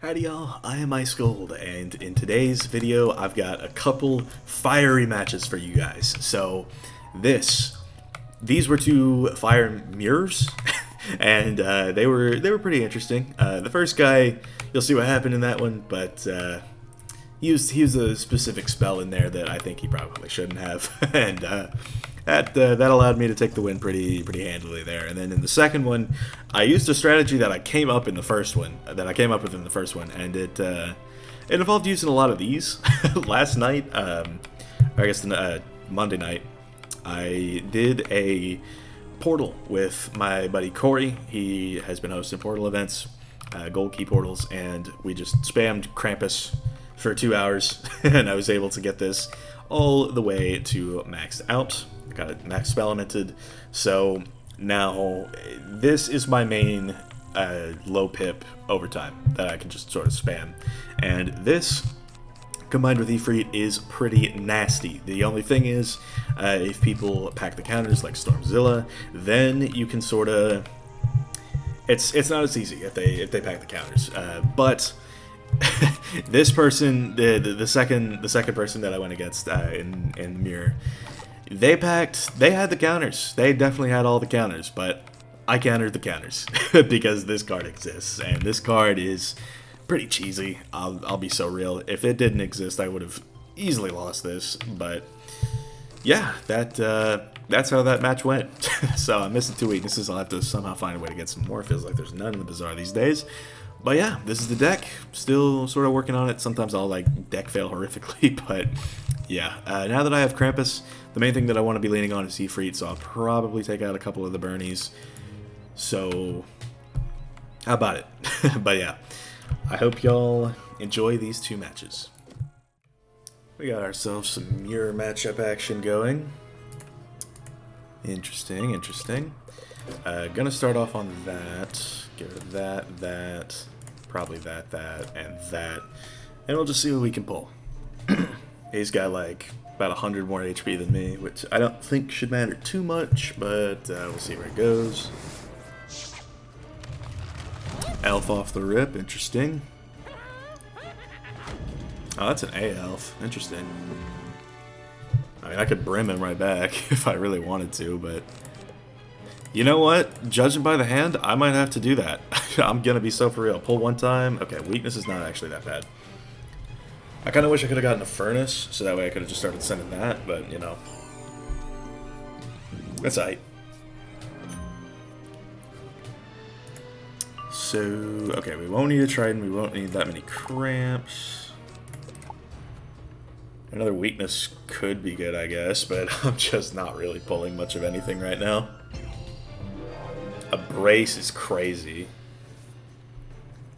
Howdy y'all, I am Ice Gold, and in today's video I've got a couple fiery matches for you guys. So these were two fire mirrors, and they were pretty interesting. The first guy, you'll see what happened in that one, but he used a specific spell in there that I think he probably shouldn't have, and that allowed me to take the win pretty handily there. And then in the second one, I used a strategy that I came up with in the first one, and it involved using a lot of these. Last night, I guess Monday night, I did a portal with my buddy Corey. He has been hosting portal events, gold key portals, and we just spammed Krampus for 2 hours, and I was able to get this all the way to maxed out. Got it max spellamented. So now this is my main low pip overtime that I can just sort of spam, and this combined with Ifrit is pretty nasty. The only thing is, if people pack the counters like Stormzilla, then you can sort of it's not as easy if they pack the counters. But this person, the second person that I went against in the mirror, they had the counters. They definitely had all the counters, but I countered the counters because this card exists, and this card is pretty cheesy. I'll be so real. If it didn't exist, I would have easily lost this. But yeah, that's how that match went. So I'm missing 2 weaknesses. I'll have to somehow find a way to get some more. Feels like there's none in the Bazaar these days. But yeah, this is the deck. Still sort of working on it. Sometimes I'll like deck fail horrifically, but yeah. Now that I have Krampus, the main thing that I want to be leaning on is Ifrit, so I'll probably take out a couple of the Burnies. So how about it? But yeah, I hope y'all enjoy these two matches. We got ourselves some mirror matchup action going. Interesting. Gonna start off on that. Get rid of that, probably that, and that. And we'll just see what we can pull. He's got like about 100 more HP than me, which I don't think should matter too much, but we'll see where it goes. Elf off the rip, interesting. Oh, that's an A elf, interesting. I mean, I could brim him right back if I really wanted to, but you know what? Judging by the hand, I might have to do that. I'm gonna be so for real. Pull one time. Okay, weakness is not actually that bad. I kind of wish I could have gotten a furnace, so that way I could have just started sending that, but you know. That's aight. So, okay, we won't need a Trident, we won't need that many cramps. Another weakness could be good, I guess, but I'm just not really pulling much of anything right now. A brace is crazy.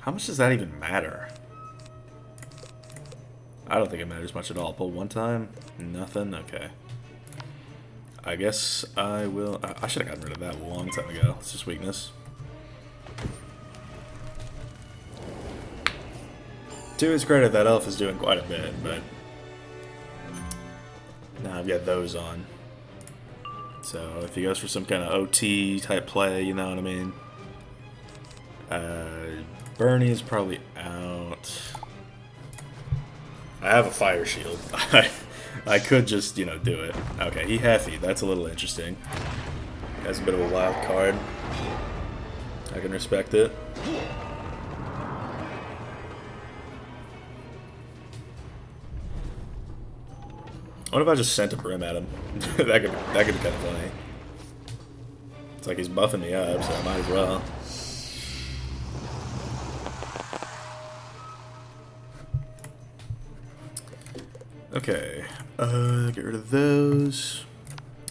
How much does that even matter? I don't think it matters much at all. Pull one time? Nothing? Okay. I guess I will... I should have gotten rid of that a long time ago. It's just weakness. To his credit, that elf is doing quite a bit, but... now I've got those on. So if he goes for some kind of OT type play, you know what I mean? Bernie is probably out. I have a fire shield. I could just, you know, do it. Okay, he Heffy. That's a little interesting. Has a bit of a wild card. I can respect it. What if I just sent a brim at him? that could be kind of funny. It's like he's buffing me up, so I might as well. Okay, get rid of those.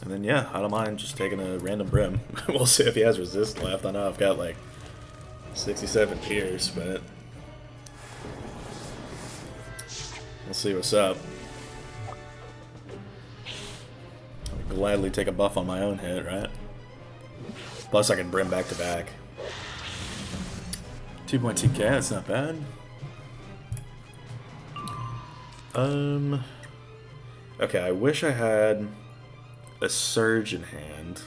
And then yeah, I don't mind just taking a random brim. We'll see if he has resist left. I know I've got like 67 pierce, but we'll see what's up. I'll gladly take a buff on my own hit, right? Plus I can brim back to back. 2.2k, that's not bad. Okay, I wish I had a surge in hand,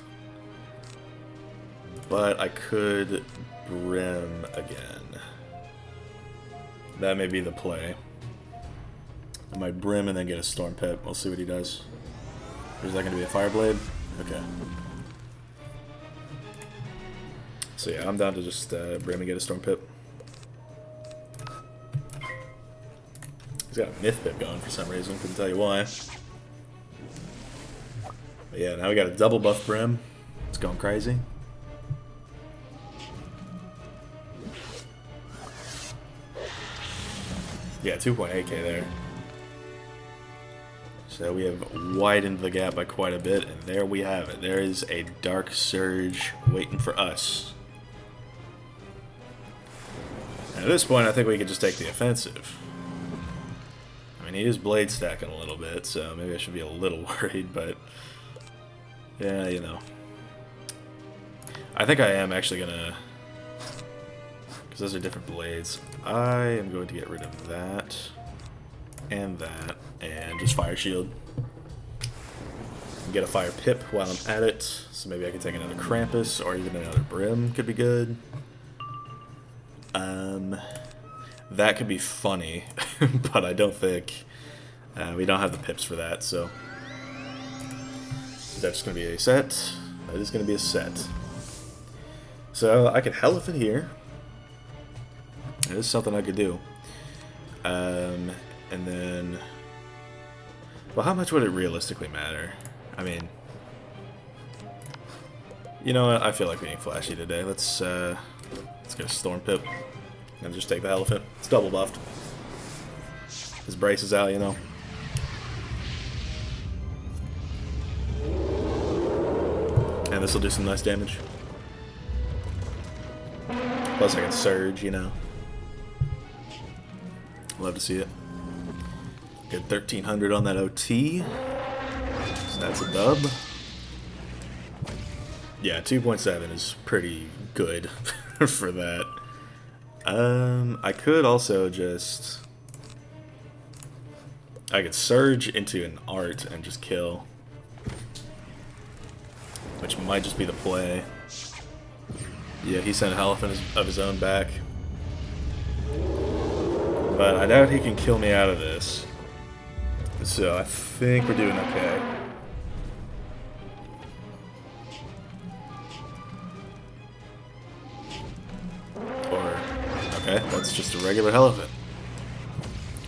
but I could brim again. That may be the play. I might brim and then get a storm pip. We'll see what he does. Or is that going to be a fire blade? Okay. So yeah, I'm down to just brim and get a storm pip. He's got a myth pip going for some reason. Couldn't tell you why. But yeah, now we got a double buff brim. It's going crazy. Yeah, 2.8k there. So we have widened the gap by quite a bit, and there we have it. There is a Dark Surge waiting for us. And at this point, I think we could just take the offensive. I mean, he is blade stacking a little bit, so maybe I should be a little worried, but yeah, you know. I think I am actually gonna, because those are different blades. I am going to get rid of that and just fire shield. And get a fire pip while I'm at it. So maybe I can take another Krampus or even another brim could be good. That could be funny, but I don't think we don't have the pips for that. So is that just going to be a set? That is going to be a set. So I could Elephant here. It is something I could do. And then, well, how much would it realistically matter? I mean, you know what? I feel like being flashy today. Let's get a Storm Pip and just take the Elephant. It's double buffed. His brace is out, you know. And this will do some nice damage. Plus I can surge, you know. Love to see it. Good 1300 on that OT. So that's a dub. Yeah, 2.7 is pretty good for that. I could also just... I could surge into an art and just kill. Which might just be the play. Yeah, he sent a Elephant of his own back. But I doubt he can kill me out of this. So I think we're doing okay. Or, okay, that's just a regular Elephant.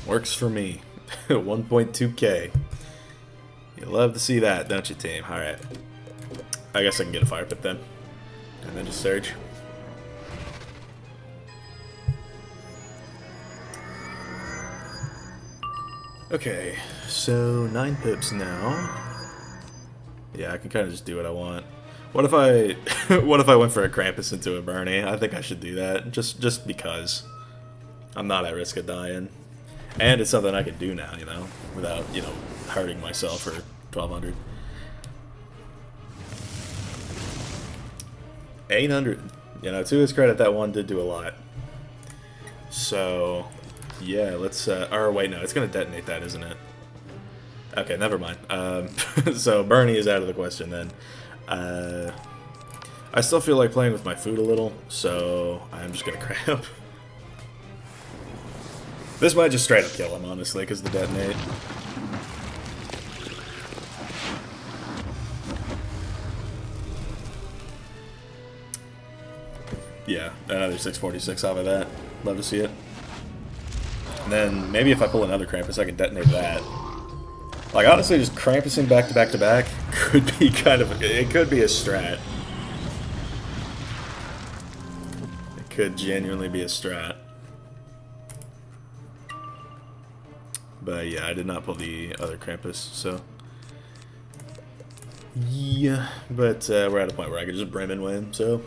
Works for me. 1.2k. You love to see that, don't you, team? Alright. I guess I can get a fire pit then. And then just surge. Okay, so 9 pips now. Yeah, I can kind of just do what I want. What if I what if I went for a Krampus into a Bernie? I think I should do that, just because. I'm not at risk of dying. And it's something I can do now, you know, without, you know, hurting myself for 1200. 800. You know, to his credit, that one did do a lot. So, yeah, let's, or wait, no, it's going to detonate that, isn't it? Okay, never mind. So, Bernie is out of the question then. I still feel like playing with my food a little, so I'm just going to cramp. This might just straight up kill him, honestly, because the detonate. Yeah, another 646 off of that. Love to see it. And then maybe if I pull another Krampus, I can detonate that. Like, honestly, just Krampusing back to back to back could be kind of, it could be a strat. It could genuinely be a strat. But yeah, I did not pull the other Krampus, so. Yeah, but we're at a point where I could just brim and win, so.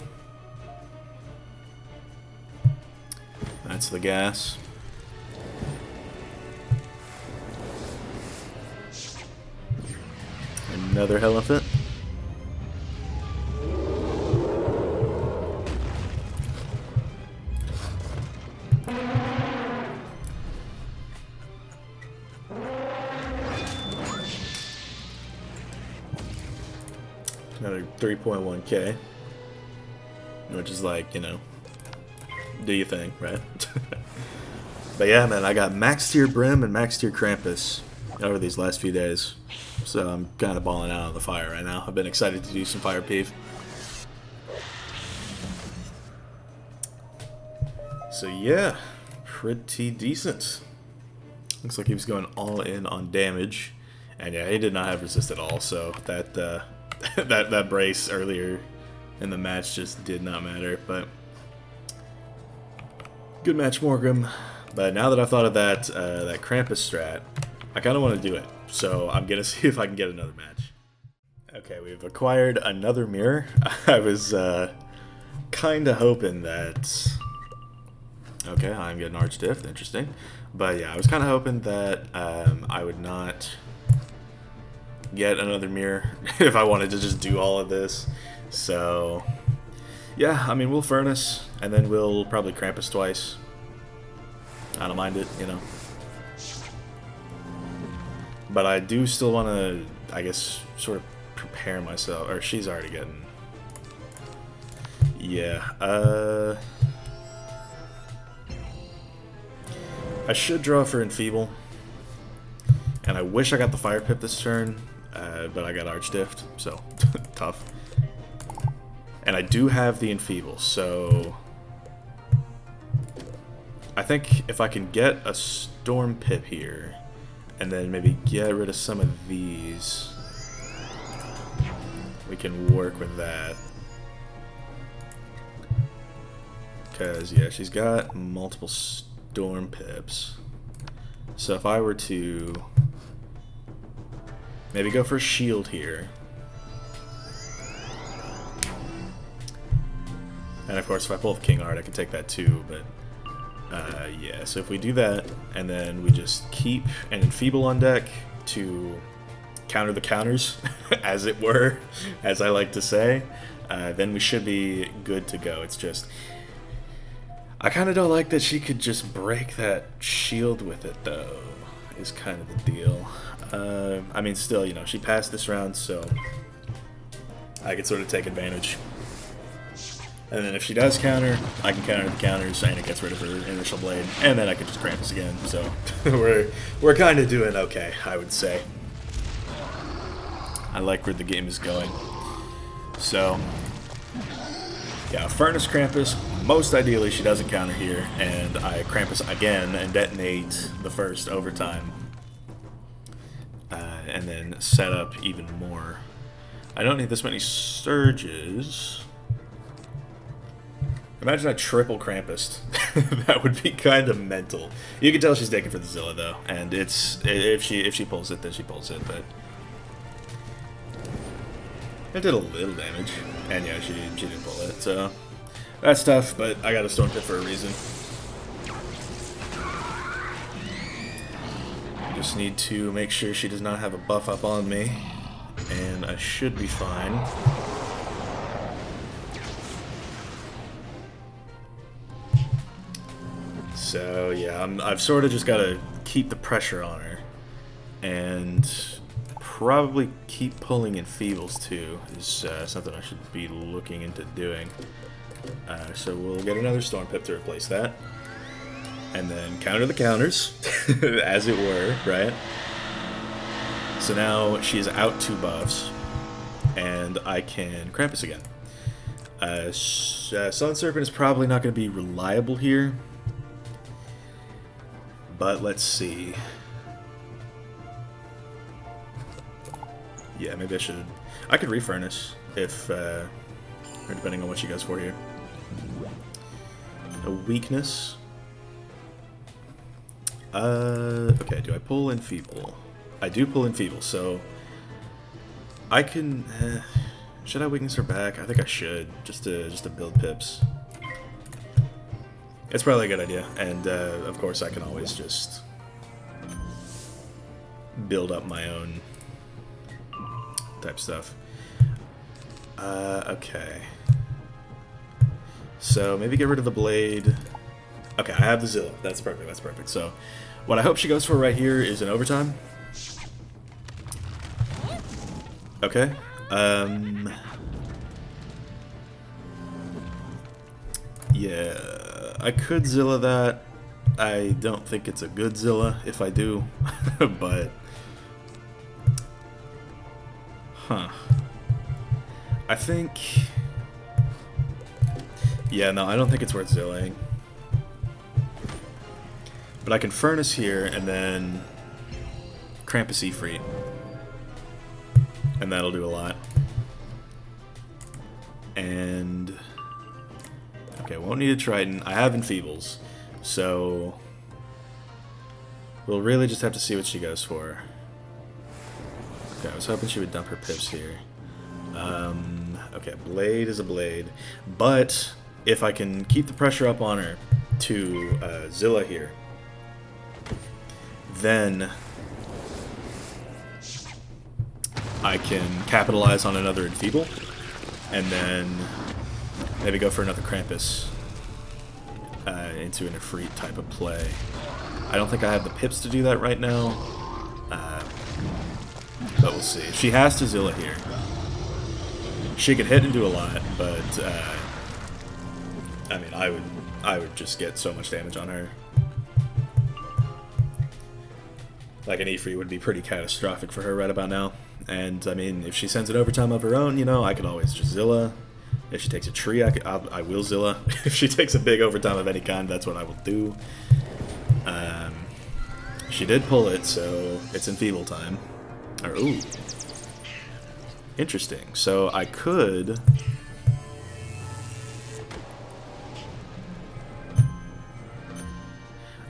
That's the gas. Another Elephant. Another 3.1k. Which is like, you know, do you think, right? But yeah, man, I got max tier Brim and max tier Krampus over these last few days. So I'm kind of balling out on the fire right now. I've been excited to do some fire peeve. So yeah, pretty decent. Looks like he was going all in on damage. And yeah, he did not have resist at all, so that that brace earlier in the match just did not matter. But good match, Morgrim. But now that I've thought of that that Krampus strat, I kind of want to do it. So I'm gonna see if I can get another match. Okay, we've acquired another mirror. I was kind of hoping that. Okay, I'm getting Archdiff. Interesting. But yeah, I was kind of hoping that I would not get another mirror if I wanted to just do all of this. So yeah, I mean, we'll Furnace and then we'll probably Krampus twice. I don't mind it, you know. But I do still want to, I guess, sort of prepare myself. Or she's already getting. Yeah. I should draw for Enfeeble. And I wish I got the Fire Pip this turn, but I got Archdiffed, so tough. And I do have the Enfeeble, so I think if I can get a Storm Pip here, and then maybe get rid of some of these, we can work with that. Because, yeah, she's got multiple Storm Pips. So if I were to maybe go for a shield here. And of course, if I pull King Art, I can take that too, but yeah, so if we do that, and then we just keep an Enfeeble on deck to counter the counters, as it were, as I like to say, then we should be good to go. It's just, I kind of don't like that she could just break that shield with it, though, is kind of the deal. I mean, still, you know, she passed this round, so I could sort of take advantage. And then if she does counter, I can counter the counters, and it gets rid of her initial blade, and then I can just Krampus again. So we're kind of doing okay, I would say. I like where the game is going. So yeah, Furnace Krampus. Most ideally, she doesn't counter here, and I Krampus again and detonate the first overtime, and then set up even more. I don't need this many surges. Imagine I triple Krampus. That would be kind of mental. You can tell she's taking for the Zilla though, and it's if she pulls it, then she pulls it. But it did a little damage, and yeah, she didn't pull it. So that's tough. But I got a Storm Pit for a reason. Just need to make sure she does not have a buff up on me, and I should be fine. So yeah, I've sort of just got to keep the pressure on her, and probably keep pulling Enfeebles too is something I should be looking into doing. So we'll get another Storm Pip to replace that, and then counter the counters, as it were, right? So now she is out 2 buffs, and I can Krampus again. Sun Serpent is probably not going to be reliable here. But let's see. Yeah, maybe I should. I could refurnace if, or depending on what she goes for here. A weakness. Okay. Do I pull Enfeeble? I do pull Enfeeble, so I can. Should I weakness her back? I think I should, just to build pips. It's probably a good idea, and of course I can always just build up my own type stuff. Okay. So maybe get rid of the blade. Okay, I have the Zilla. That's perfect, that's perfect. So what I hope she goes for right here is an overtime. Okay. Yeah. I could Zilla that. I don't think it's a good Zilla if I do, but... Huh. I think... Yeah, no, I don't think it's worth Zilling. But I can Furnace here, and then Krampus Ifrit. And that'll do a lot. And... Okay, won't need a Trident. I have Enfeebles. So... We'll really just have to see what she goes for. Okay, I was hoping she would dump her pips here. Okay, Blade is a Blade. But... if I can keep the pressure up on her to Zilla here, then I can capitalize on another Enfeeble, and then maybe go for another Krampus into an Ifrit type of play. I don't think I have the pips to do that right now, but we'll see. She has to Zilla here. She could hit and do a lot, but... I mean, I would just get so much damage on her. Like an Ifrit would be pretty catastrophic for her right about now. And I mean, if she sends an overtime of her own, you know, I could always just Zilla. If she takes a tree, I will Zilla. If she takes a big overtime of any kind, that's what I will do. She did pull it, so it's Enfeeble time. Or ooh, interesting. So I could.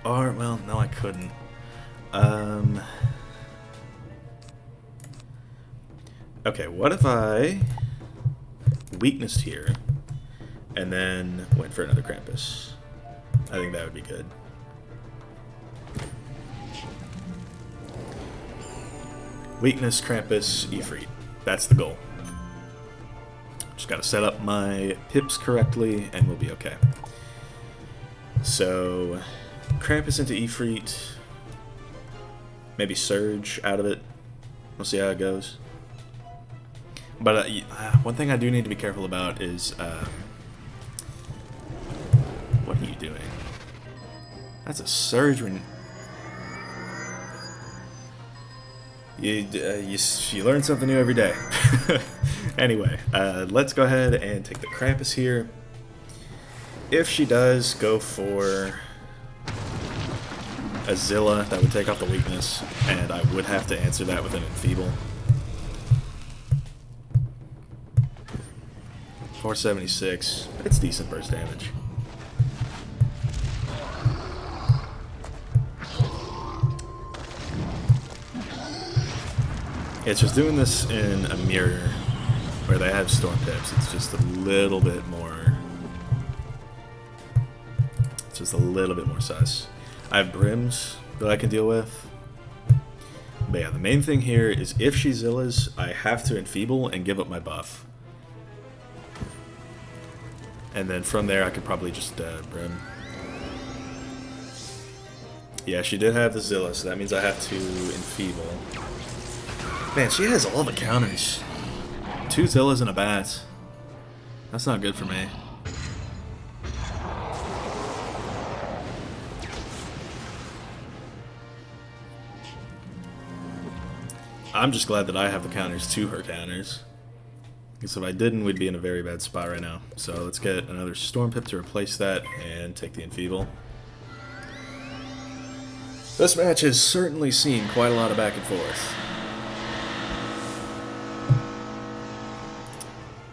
Or, well, no, I couldn't. Okay, what if I weaknessed here and then went for another Krampus? I think that would be good. Weakness, Krampus, Ifrit. That's the goal. Just gotta set up my pips correctly and we'll be okay. So... Krampus into Ifrit, maybe Surge out of it. We'll see how it goes. But one thing I do need to be careful about is what are you doing? That's a Surge. You learn something new every day. Anyway, let's go ahead and take the Krampus here. If she does go for a Zilla, that would take off the weakness, and I would have to answer that with an Enfeeble. 476. It's decent burst damage. It's just doing this in a mirror where they have Storm Pips. It's just a little bit more. It's just a little bit more sus. I have Brims that I can deal with. But yeah, the main thing here is if she Zillas, I have to Enfeeble and give up my buff. And then from there I could probably just Brim. Yeah, she did have the Zilla, so that means I have to Enfeeble. Man, she has all the counters. 2 Zillas and a Bat. That's not good for me. I'm just glad that I have the counters to her counters. Because if I didn't, we'd be in a very bad spot right now. So let's get another Storm Pip to replace that and take the Enfeeble. This match has certainly seen quite a lot of back and forth.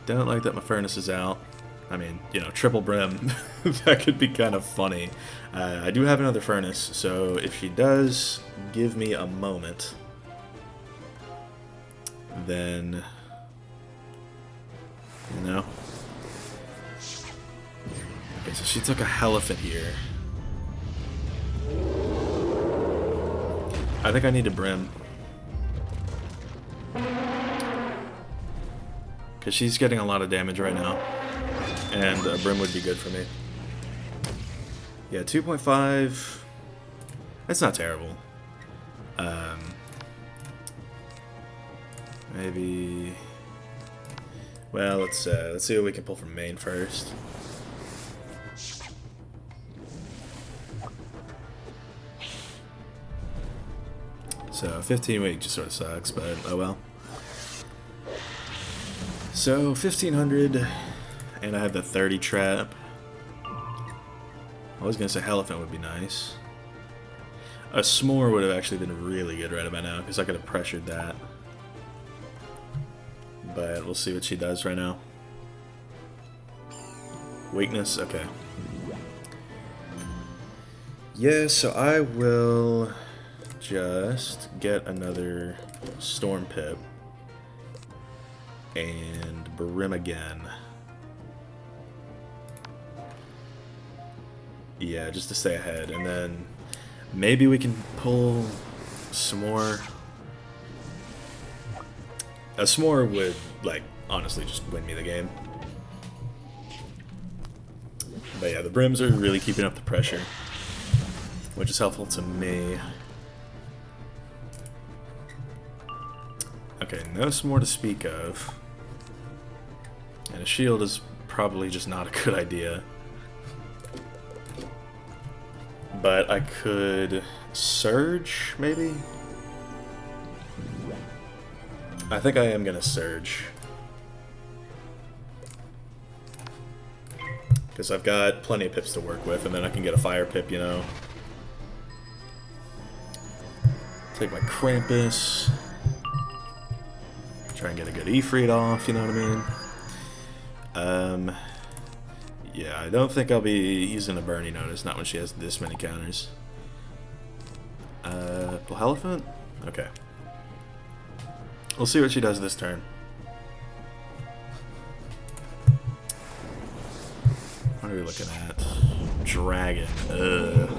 Don't like that my Furnace is out. I mean, you know, triple Brim. That could be kind of funny. I do have another Furnace, so if she does give me a moment, then, you know. Okay, so she took a Elephant here. I think I need to Brim. Because she's getting a lot of damage right now. And Brim would be good for me. Yeah, 2.5. That's not terrible. Maybe. Well, let's see what we can pull from main first. So 15 week just sort of sucks, but oh well. So 1500, and I have the 30 trap. I was gonna say elephant would be nice. A s'more would have actually been really good right about now, because I could have pressured that. But we'll see what she does right now. Weakness, okay. Yeah, so I will just get another Storm Pip and Brim again. Yeah, just to stay ahead, and then maybe we can pull some more. A s'more would, like, honestly just win me the game. But yeah, the Brims are really keeping up the pressure, which is helpful to me. Okay, no s'more to speak of. And a shield is probably just not a good idea. But I could surge, maybe? I think I am gonna surge. Because I've got plenty of pips to work with, and then I can get a fire pip, you know. Take my Krampus. Try and get a good Ifrit off, you know what I mean? Yeah, I don't think I'll be using a Burning Notice, not when she has this many counters. Elephant? Okay. We'll see what she does this turn. What are we looking at? Dragon. Ugh.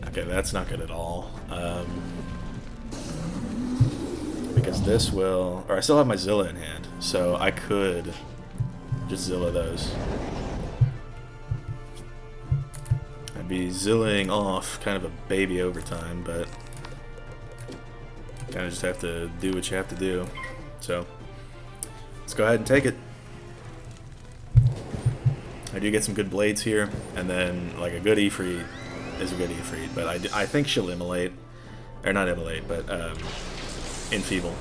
Okay, that's not good at all. Because this will... Or I still have my Zilla in hand, so I could just Zilla those. I'd be Zillaing off kind of a baby overtime, but kind of just have to do what you have to do. So, let's go ahead and take it. I do get some good blades here, and then like a good Ifrit is a good Ifrit, but I think she'll immolate, or not immolate, but enfeeble.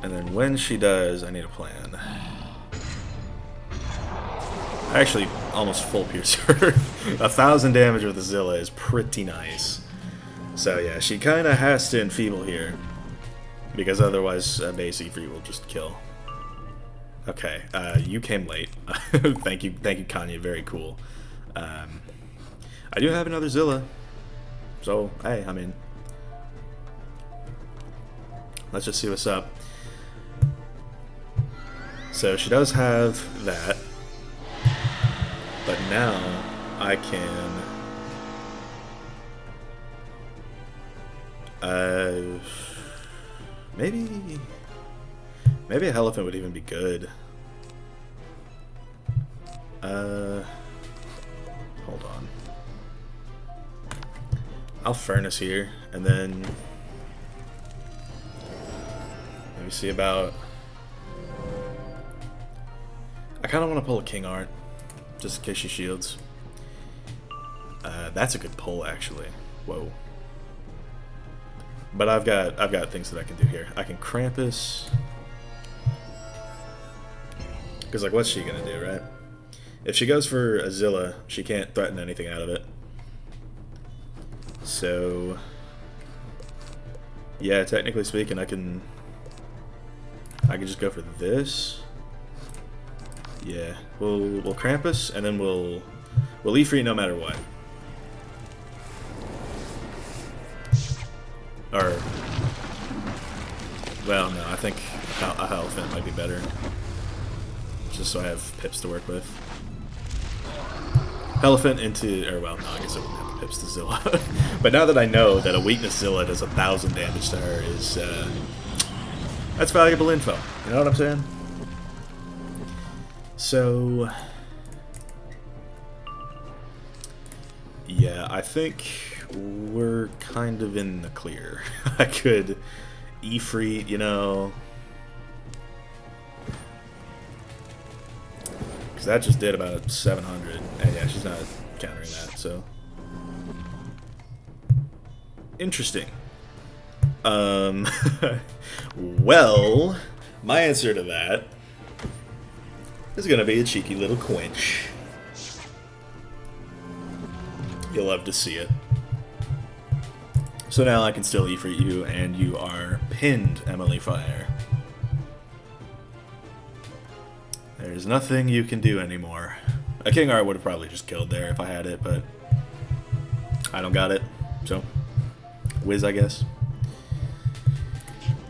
And then when she does, I need a plan. I actually almost full pierce her. 1,000 damage with the Zilla is pretty nice. So yeah, she kind of has to enfeeble here, because otherwise base Ifrit will just kill. Okay, you came late. Thank you, Kanye. Very cool. I do have another Zilla, so hey, I mean, let's just see what's up. So she does have that, but now I can maybe a elephant would even be good. Hold on. I'll furnace here, and then let me see about. I kind of want to pull a King Art, just in case she shields. That's a good pull, actually. Whoa. But I've got things that I can do here. I can Krampus. Because, like, what's she gonna do, right? If she goes for a Zilla, she can't threaten anything out of it. So, yeah, technically speaking, I can just go for this. Yeah, we'll Krampus, and then we'll Ifrit no matter what. Or, well, no, I think a elephant might be better. Just so I have pips to work with. Elephant into, or well, no, I guess I wouldn't have the pips to Zilla. But now that I know that a weakness Zilla does 1,000 damage to her is, that's valuable info. You know what I'm saying? So, yeah, I think we're kind of in the clear. I could Ifrit, you know, because that just did about 700, and yeah, she's not countering that, so Interesting. Well, my answer to that is gonna be a cheeky little quench. You'll love to see it. So now I can still E for you, and you are pinned, Emily Fire. There's nothing you can do anymore. A King Art would have probably just killed there if I had it, but I don't got it, so Wiz, I guess.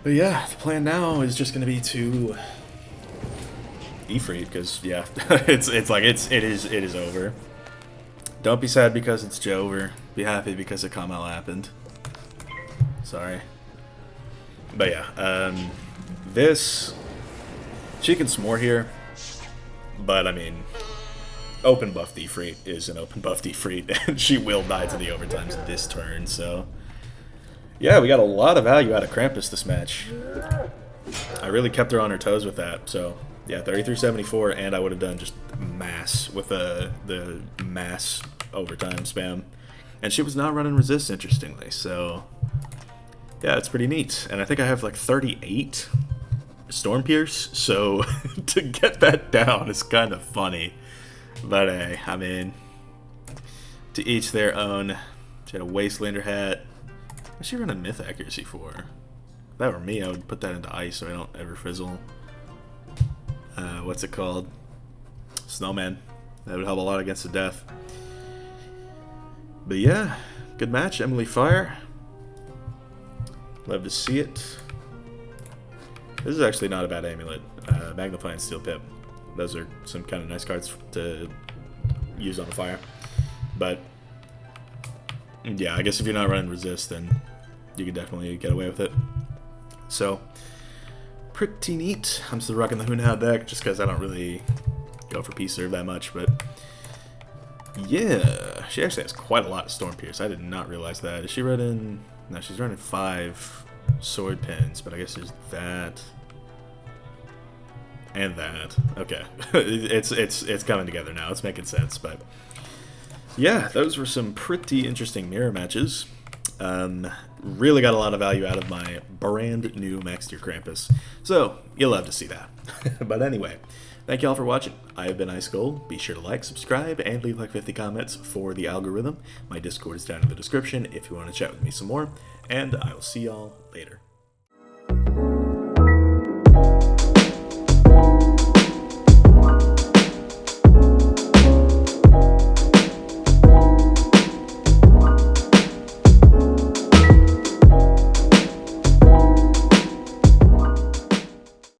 But yeah, the plan now is just gonna be to E free, because yeah, it is over. Don't be sad because it's Jover. Be happy because a Kamel happened. Sorry. But yeah, she can s'more here, but I mean, open buff defreet is an open buff defreat, and she will die to the overtimes this turn, so yeah, we got a lot of value out of Krampus this match. I really kept her on her toes with that, so yeah, 3374, and I would have done just mass with the mass overtime spam. And she was not running resist, interestingly, so yeah, it's pretty neat. And I think I have like 38 Storm Pierce, so to get that down is kind of funny. But hey, I mean, to each their own. She had a Wastelander hat. What's she running myth accuracy for? If that were me, I would put that into ice so I don't ever fizzle. What's it called? Snowman. That would help a lot against the death. But yeah, good match, Emily Fire. Love to see it. This is actually not a bad amulet. Magnifying Steel Pip. Those are some kind of nice cards to use on the fire. But yeah, I guess if you're not running resist, then you can definitely get away with it. So, pretty neat. I'm still rocking the Hunahao deck just because I don't really go for Peace Serve that much, but yeah, she actually has quite a lot of Storm Pierce. I did not realize that. Is she running? No, she's running 5 sword pins, but I guess there's that and that. Okay, it's coming together now. It's making sense. But yeah, those were some pretty interesting mirror matches. Really got a lot of value out of my brand new Max Tier Krampus. So you'll love to see that. But anyway, thank you all for watching. I have been Ice Gold. Be sure to like, subscribe, and leave like 50 comments for the algorithm. My Discord is down in the description if you want to chat with me some more. And I will see y'all later.